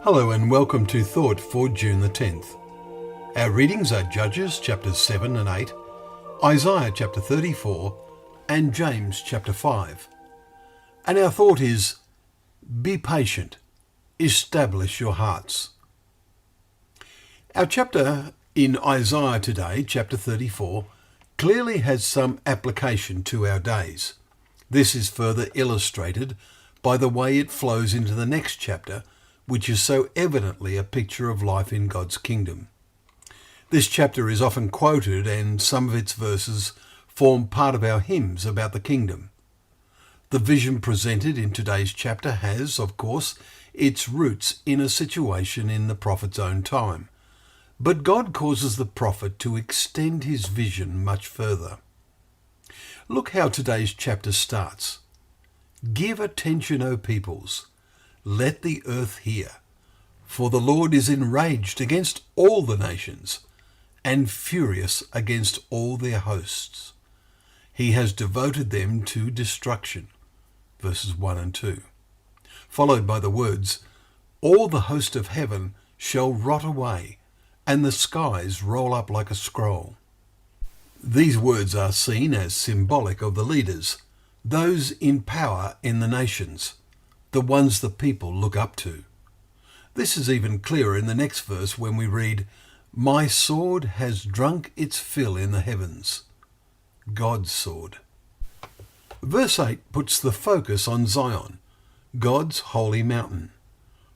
Hello and welcome to Thought for June the 10th. Our readings are Judges chapters 7 and 8, Isaiah chapter 34 and James chapter 5. And our thought is, be patient, establish your hearts. Our chapter in Isaiah today, chapter 34, clearly has some application to our days. This is further illustrated by the way it flows into the next chapter, which is so evidently a picture of life in God's kingdom. This chapter is often quoted, and some of its verses form part of our hymns about the kingdom. The vision presented in today's chapter has, of course, its roots in a situation in the prophet's own time. But God causes the prophet to extend his vision much further. Look how today's chapter starts. Give attention, O peoples. Let the earth hear. For the Lord is enraged against all the nations, and furious against all their hosts. He has devoted them to destruction. Verses 1 and 2. Followed by the words, all the host of heaven shall rot away, and the skies roll up like a scroll. These words are seen as symbolic of the leaders, those in power in the nations, the ones the people look up to. This is even clearer in the next verse when we read, my sword has drunk its fill in the heavens. God's sword. Verse 8 puts the focus on Zion, God's holy mountain.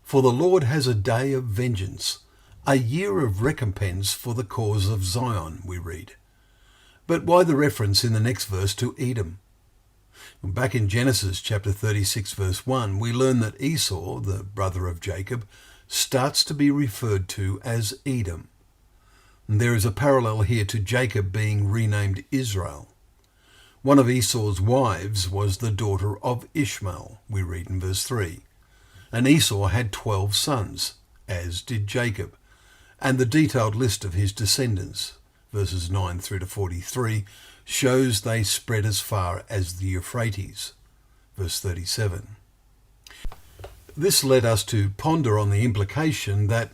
For the Lord has a day of vengeance, a year of recompense for the cause of Zion, we read. But why the reference in the next verse to Edom? Back in Genesis chapter 36 verse 1, we learn that Esau, the brother of Jacob, starts to be referred to as Edom. And there is a parallel here to Jacob being renamed Israel. One of Esau's wives was the daughter of Ishmael, we read in verse 3. And Esau had 12 sons, as did Jacob. And the detailed list of his descendants, verses 9 through to 43, shows they spread as far as the Euphrates, verse 37. This led us to ponder on the implication that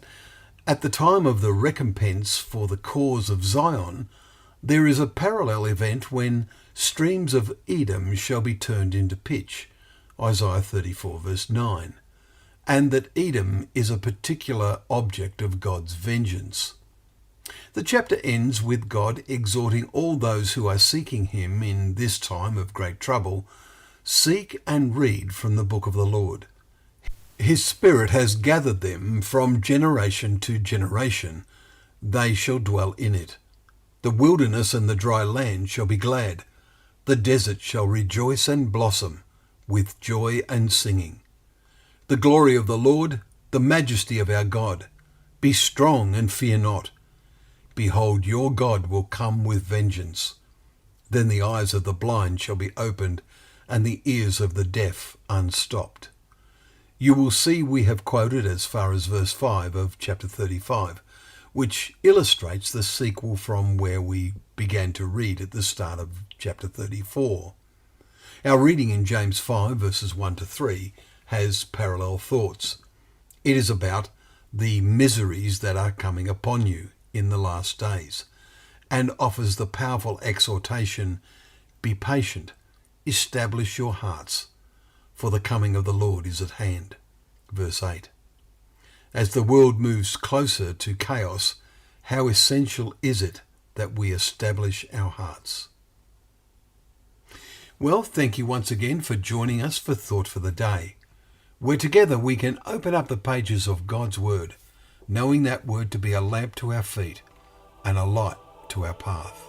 at the time of the recompense for the cause of Zion, there is a parallel event when streams of Edom shall be turned into pitch, Isaiah 34 verse 9, and that Edom is a particular object of God's vengeance. The chapter ends with God exhorting all those who are seeking him in this time of great trouble, seek and read from the book of the Lord. His Spirit has gathered them from generation to generation. They shall dwell in it. The wilderness and the dry land shall be glad. The desert shall rejoice and blossom with joy and singing. The glory of the Lord, the majesty of our God. Be strong and fear not. Behold, your God will come with vengeance. Then the eyes of the blind shall be opened, and the ears of the deaf unstopped. You will see we have quoted as far as verse 5 of chapter 35, which illustrates the sequel from where we began to read at the start of chapter 34. Our reading in James 5 verses 1 to 3 has parallel thoughts. It is about the miseries that are coming upon you in the last days, and offers the powerful exhortation, be patient, establish your hearts, for the coming of the Lord is at hand. Verse 8. As the world moves closer to chaos, how essential is it that we establish our hearts? Well, thank you once again for joining us for Thought for the Day, where together we can open up the pages of God's Word, knowing that Word to be a lamp to our feet and a light to our path.